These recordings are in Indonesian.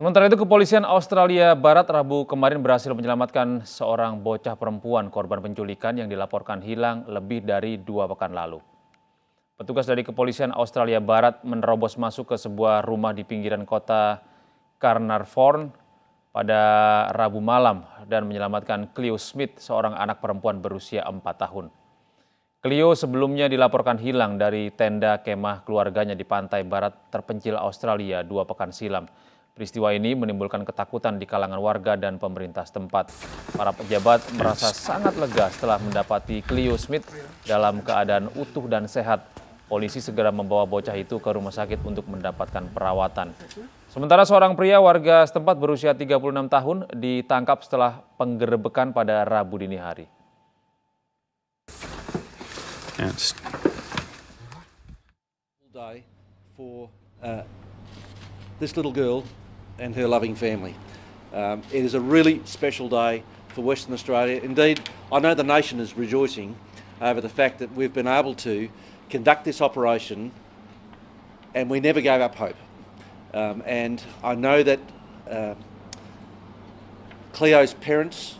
Sementara itu, kepolisian Australia Barat Rabu kemarin berhasil menyelamatkan seorang bocah perempuan korban penculikan yang dilaporkan hilang lebih dari 2 pekan lalu. Petugas dari kepolisian Australia Barat menerobos masuk ke sebuah rumah di pinggiran kota Carnarvon pada Rabu malam dan menyelamatkan Cleo Smith, seorang anak perempuan berusia 4 tahun. Cleo sebelumnya dilaporkan hilang dari tenda kemah keluarganya di pantai barat terpencil Australia 2 pekan silam. Peristiwa ini menimbulkan ketakutan di kalangan warga dan pemerintah setempat. Para pejabat merasa sangat lega setelah mendapati Cleo Smith dalam keadaan utuh dan sehat. Polisi segera membawa bocah itu ke rumah sakit untuk mendapatkan perawatan. Sementara seorang pria warga setempat berusia 36 tahun ditangkap setelah penggerebekan pada Rabu dini hari. Yes. Day for this little girl and her loving family. It is a really special day for Western Australia. Indeed, I know the nation is rejoicing over the fact that we've been able to conduct this operation and we never gave up hope. And I know that Cleo's parents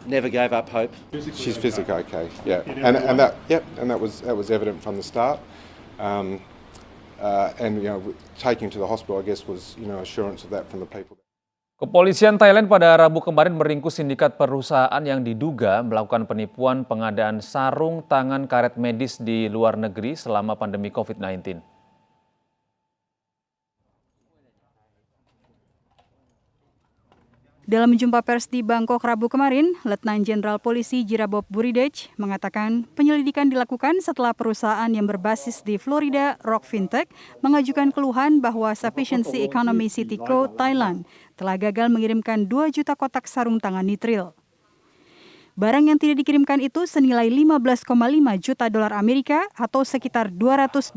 never gave up hope. She's physically okay, yeah, and that was evident from the start. And taking to the hospital, I guess, was assurance of that from the people. Kepolisian Thailand pada Rabu kemarin meringkus sindikat perusahaan yang diduga melakukan penipuan pengadaan sarung tangan karet medis di luar negeri selama pandemi COVID-19. Dalam jumpa pers di Bangkok Rabu kemarin, Letnan Jenderal Polisi Jirabob Buridej mengatakan penyelidikan dilakukan setelah perusahaan yang berbasis di Florida, Rock Fintech, mengajukan keluhan bahwa Sufficiency Economy City Co. Thailand telah gagal mengirimkan 2 juta kotak sarung tangan nitril. Barang yang tidak dikirimkan itu senilai 15,5 juta dolar Amerika atau sekitar 221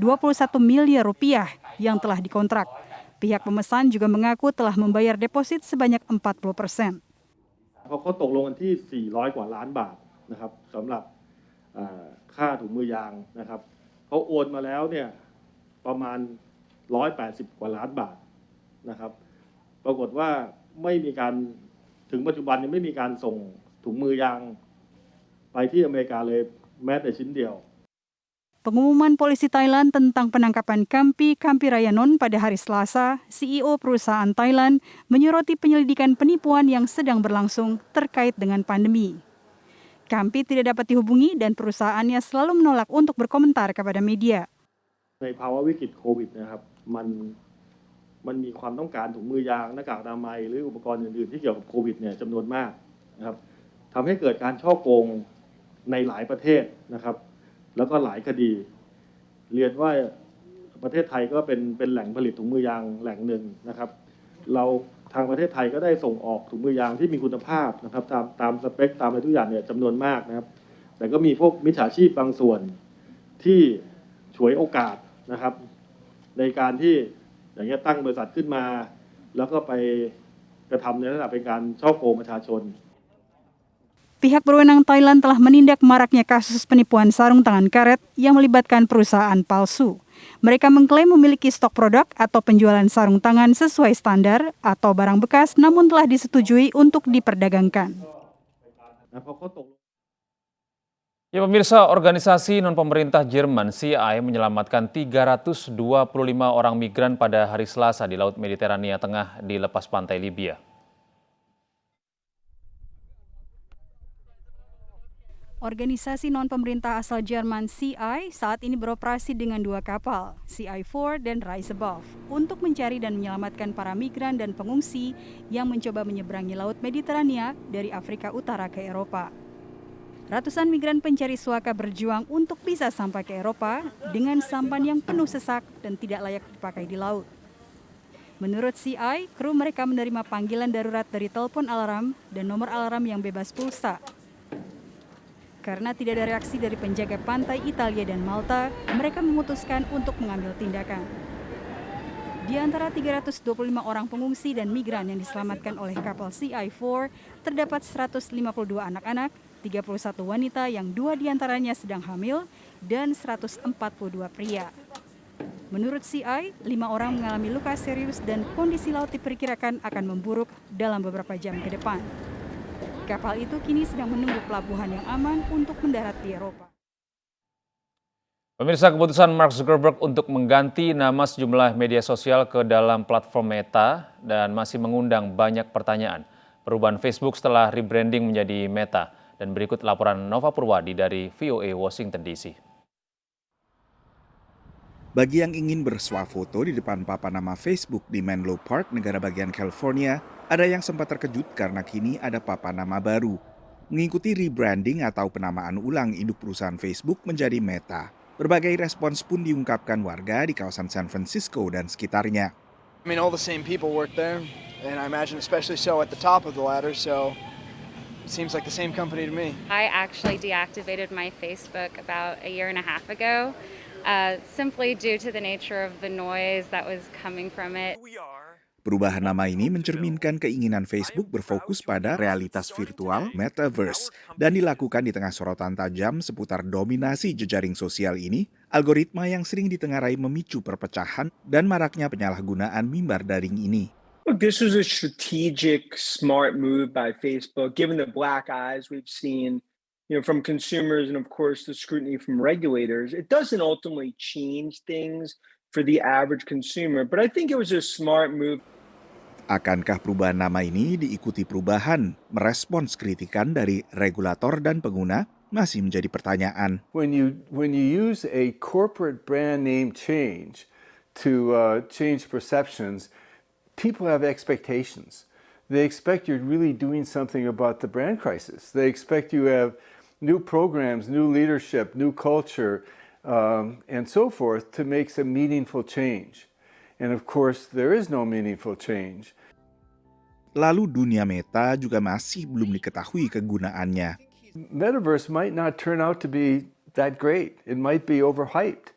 miliar rupiah yang telah dikontrak. Pihak pemesan juga mengaku telah membayar deposit sebanyak 40%. เขาตกลงกันที่400 กว่าล้านบาทนะครับสำหรับค่าถุงมือยางนะครับเขาโอนมาแล้วเนี่ยประมาณ180 กว่าล้านบาทนะครับปรากฏว่าไม่มีการถึงปัจจุบันยังไม่มีการส่งถุงมือยางไปที่อเมริกาเลยแม้แต่ชิ้นเดียว Pengumuman polisi Thailand tentang penangkapan Kampi Rayanon pada hari Selasa, CEO perusahaan Thailand menyoroti penyelidikan penipuan yang sedang berlangsung terkait dengan pandemi. Kampi tidak dapat dihubungi dan perusahaannya selalu menolak untuk berkomentar kepada media. ในภาวะวิกฤตโควิดนะครับมันมีความต้องการถุงมือยางหน้ากากอนามัยหรืออุปกรณ์อื่นๆที่เกี่ยวกับโควิดเนี่ยจำนวนมากนะครับทำให้เกิดการฉ้อโกงในหลายประเทศนะครับแล้วก็หลายคดีเรียนว่าประเทศไทยก็เป็นแหล่งผลิตถุงมือยางแหล่งหนึ่งนะครับเราทางประเทศไทยก็ได้ส่งออกถุงมือยางที่มีคุณภาพนะครับตามสเปคตามอะไรทุกอย่างเนี่ยจำนวนมากนะครับแต่ก็มีพวกมิจฉาชีพบางส่วนที่ฉวยโอกาสนะครับในการที่อย่างเงี้ยตั้งบริษัทขึ้นมาแล้วก็ไปกระทำในลักษณะเป็นการฉ้อโกงประชาชน Pihak berwenang Thailand telah menindak maraknya kasus penipuan sarung tangan karet yang melibatkan perusahaan palsu. Mereka mengklaim memiliki stok produk atau penjualan sarung tangan sesuai standar atau barang bekas namun telah disetujui untuk diperdagangkan. Ya pemirsa, organisasi non-pemerintah Jerman CI menyelamatkan 325 orang migran pada hari Selasa di Laut Mediterania Tengah di lepas pantai Libya. Organisasi non-pemerintah asal Jerman CI saat ini beroperasi dengan 2 kapal, CI4 dan Rise Above, untuk mencari dan menyelamatkan para migran dan pengungsi yang mencoba menyeberangi Laut Mediterania dari Afrika Utara ke Eropa. Ratusan migran pencari suaka berjuang untuk bisa sampai ke Eropa dengan sampan yang penuh sesak dan tidak layak dipakai di laut. Menurut CI, kru mereka menerima panggilan darurat dari telepon alarm dan nomor alarm yang bebas pulsa. Karena tidak ada reaksi dari penjaga pantai Italia dan Malta, mereka memutuskan untuk mengambil tindakan. Di antara 325 orang pengungsi dan migran yang diselamatkan oleh kapal CI4, terdapat 152 anak-anak, 31 wanita yang 2 diantaranya sedang hamil, dan 142 pria. Menurut CI, 5 orang mengalami luka serius dan kondisi laut diperkirakan akan memburuk dalam beberapa jam ke depan. Kapal itu kini sedang menunggu pelabuhan yang aman untuk mendarat di Eropa. Pemirsa, keputusan Mark Zuckerberg untuk mengganti nama sejumlah media sosial ke dalam platform Meta dan masih mengundang banyak pertanyaan. Perubahan Facebook setelah rebranding menjadi Meta. Dan berikut laporan Nova Purwadi dari VOA Washington DC. Bagi yang ingin bersuah foto di depan papan nama Facebook di Menlo Park, negara bagian California, ada yang sempat terkejut karena kini ada papan nama baru. Mengikuti rebranding atau penamaan ulang induk perusahaan Facebook menjadi Meta. Berbagai respons pun diungkapkan warga di kawasan San Francisco dan sekitarnya. I mean, all the same people work there, and I imagine especially so at the top of the ladder, so it seems like the same company to me. I actually deactivated my Facebook about a year and a half ago, simply due to the nature of the noise that was coming from it. Perubahan nama ini mencerminkan keinginan Facebook berfokus pada realitas virtual, metaverse, dan dilakukan di tengah sorotan tajam seputar dominasi jejaring sosial ini, algoritma yang sering ditengarai memicu perpecahan dan maraknya penyalahgunaan mimbar daring ini. Look, this was a strategic, smart move by Facebook, given the black eyes we've seen, from consumers and, of course, the scrutiny from regulators. It doesn't ultimately change things for the average consumer, but I think it was a smart move. Akankah perubahan nama ini diikuti perubahan, merespons kritikan dari regulator dan pengguna, masih menjadi pertanyaan. When you use a corporate brand name change to change perceptions, people have expectations. They expect you're really doing something about the brand crisis. They expect you have new programs, new leadership, new culture, and so forth to make some meaningful change. And of course, there is no meaningful change. Lalu dunia Meta juga masih belum diketahui kegunaannya. Metaverse might not turn out to be that great. It might be overhyped.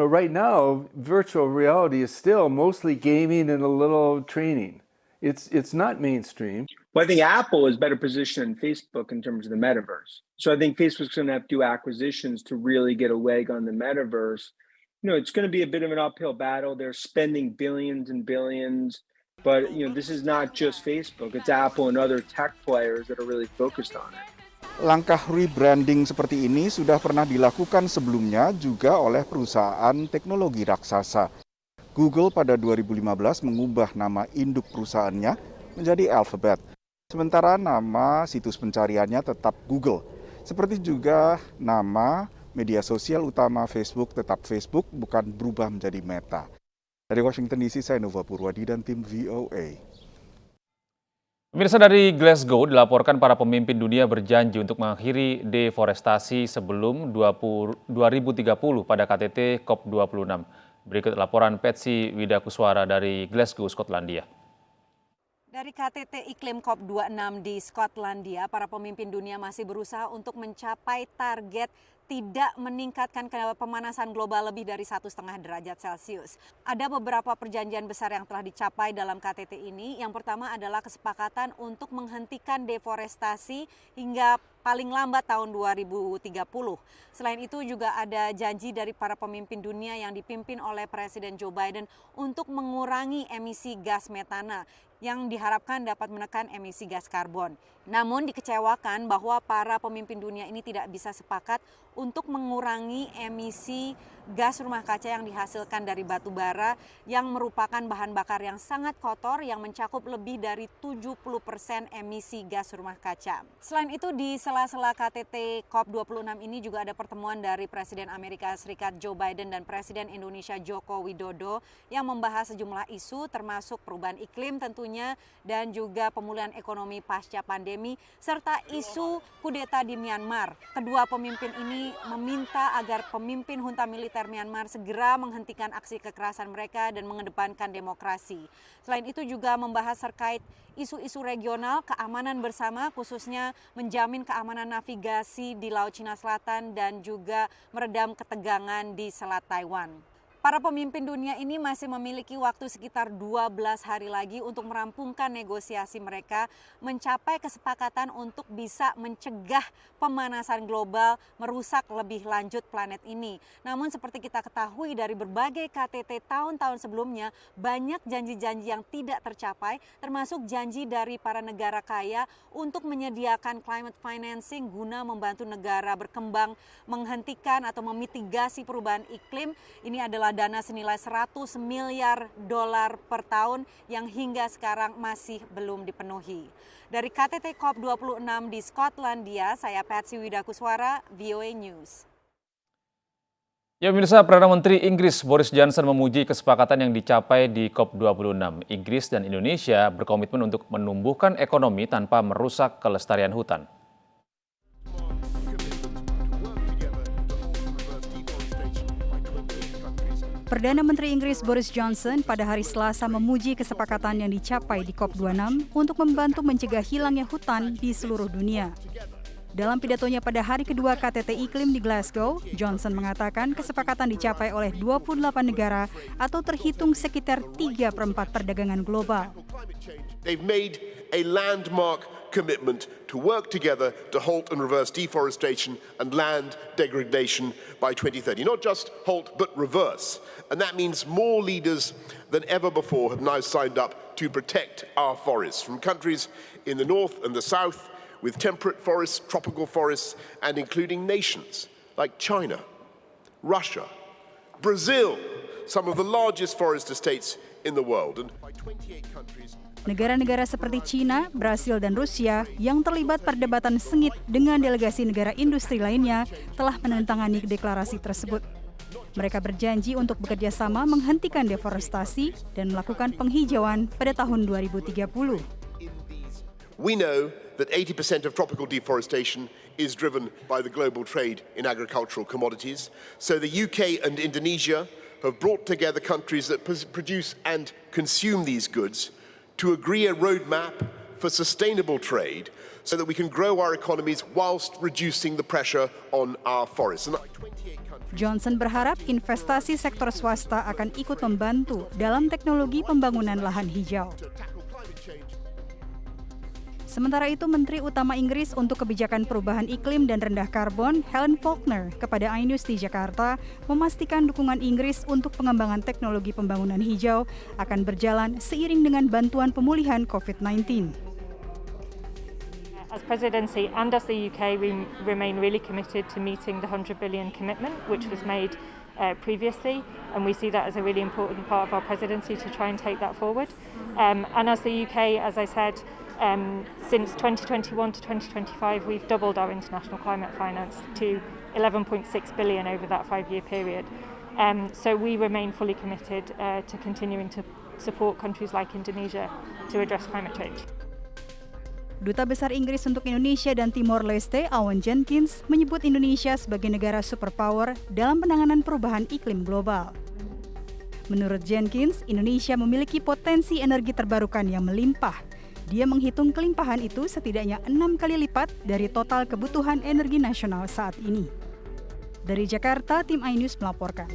Right now, virtual reality is still mostly gaming and a little training. It's not mainstream. Well, I think Apple is better positioned than Facebook in terms of the metaverse. So I think Facebook's going to have to do acquisitions to really get a leg on the metaverse. It's going to be a bit of an uphill battle. They're spending billions and billions. But, this is not just Facebook. It's Apple and other tech players that are really focused on it. Langkah rebranding seperti ini sudah pernah dilakukan sebelumnya juga oleh perusahaan teknologi raksasa. Google pada 2015 mengubah nama induk perusahaannya menjadi Alphabet. Sementara nama situs pencariannya tetap Google. Seperti juga nama media sosial utama Facebook tetap Facebook, bukan berubah menjadi Meta. Dari Washington DC, saya Nova Purwadi dan tim VOA. Pemirsa, dari Glasgow dilaporkan para pemimpin dunia berjanji untuk mengakhiri deforestasi sebelum 2030 pada KTT COP26. Berikut laporan Patsy Widakuswara dari Glasgow, Skotlandia. Dari KTT Iklim COP26 di Skotlandia, para pemimpin dunia masih berusaha untuk mencapai target tidak meningkatkan pemanasan global lebih dari 1,5 derajat Celcius. Ada beberapa perjanjian besar yang telah dicapai dalam KTT ini. Yang pertama adalah kesepakatan untuk menghentikan deforestasi hingga paling lambat tahun 2030. Selain itu juga ada janji dari para pemimpin dunia yang dipimpin oleh Presiden Joe Biden untuk mengurangi emisi gas metana yang diharapkan dapat menekan emisi gas karbon. Namun dikecewakan bahwa para pemimpin dunia ini tidak bisa sepakat untuk mengurangi emisi gas rumah kaca yang dihasilkan dari batu bara yang merupakan bahan bakar yang sangat kotor yang mencakup lebih dari 70% emisi gas rumah kaca. Selain itu di sela-sela KTT COP26 ini juga ada pertemuan dari Presiden Amerika Serikat Joe Biden dan Presiden Indonesia Joko Widodo yang membahas sejumlah isu termasuk perubahan iklim tentunya dan juga pemulihan ekonomi pasca pandemi serta isu kudeta di Myanmar. Kedua pemimpin ini meminta agar pemimpin junta militer Myanmar segera menghentikan aksi kekerasan mereka dan mengedepankan demokrasi. Selain itu juga membahas terkait isu-isu regional, keamanan bersama khususnya menjamin keamanan navigasi di Laut Cina Selatan dan juga meredam ketegangan di Selat Taiwan. Para pemimpin dunia ini masih memiliki waktu sekitar 12 hari lagi untuk merampungkan negosiasi mereka, mencapai kesepakatan untuk bisa mencegah pemanasan global merusak lebih lanjut planet ini. Namun seperti kita ketahui dari berbagai KTT tahun-tahun sebelumnya, banyak janji-janji yang tidak tercapai, termasuk janji dari para negara kaya untuk menyediakan climate financing guna membantu negara berkembang menghentikan atau memitigasi perubahan iklim. Ini adalah dana senilai 100 miliar dolar per tahun yang hingga sekarang masih belum dipenuhi. Dari KTT COP26 di Skotlandia, saya Patsy Widakuswara, VOA News. Ya pemirsa, Perdana Menteri Inggris Boris Johnson memuji kesepakatan yang dicapai di COP26. Inggris dan Indonesia berkomitmen untuk menumbuhkan ekonomi tanpa merusak kelestarian hutan. Perdana Menteri Inggris Boris Johnson pada hari Selasa memuji kesepakatan yang dicapai di COP26 untuk membantu mencegah hilangnya hutan di seluruh dunia. Dalam pidatonya pada hari kedua KTT Iklim di Glasgow, Johnson mengatakan kesepakatan dicapai oleh 28 negara atau terhitung sekitar 3/4 perdagangan global. They've made a landmark commitment to work together to halt and reverse deforestation and land degradation by 2030. Not just halt, but reverse. And that means more leaders than ever before have now signed up to protect our forests, from countries in the north and the south with temperate forests, tropical forests, and including nations like China, Russia, Brazil, some of the largest forest estates in the world. And by 28 countries. Negara-negara seperti China, Brasil, dan Rusia yang terlibat perdebatan sengit dengan delegasi negara industri lainnya telah menandatangani deklarasi tersebut. Mereka berjanji untuk bekerja sama menghentikan deforestasi dan melakukan penghijauan pada tahun 2030. We know that 80% of tropical deforestation is driven by the global trade in agricultural commodities. So the UK and Indonesia have brought together countries that produce and consume these goods to agree a roadmap for sustainable trade so that we can grow our economies whilst reducing the pressure on our forests. Johnson berharap investasi sektor swasta akan ikut membantu dalam teknologi pembangunan lahan hijau. Sementara itu, Menteri Utama Inggris untuk Kebijakan Perubahan Iklim dan Rendah Karbon, Helen Faulkner, kepada iNews di Jakarta, memastikan dukungan Inggris untuk pengembangan teknologi pembangunan hijau akan berjalan seiring dengan bantuan pemulihan COVID-19. As presidency and as the UK, we remain really committed to meeting the 100 billion commitment, which was made previously, and we see that as a really important part of our presidency to try and take that forward. And as the UK, as I said, since 2021 to 2025, we've doubled our international climate finance to 11.6 billion over that 5-year period. So we remain fully committed to continuing to support countries like Indonesia to address climate change. Duta Besar Inggris untuk Indonesia dan Timor Leste, Owen Jenkins, menyebut Indonesia sebagai negara superpower dalam penanganan perubahan iklim global. Menurut Jenkins, Indonesia memiliki potensi energi terbarukan yang melimpah. Dia menghitung kelimpahan itu setidaknya 6 kali lipat dari total kebutuhan energi nasional saat ini. Dari Jakarta, tim iNews melaporkan.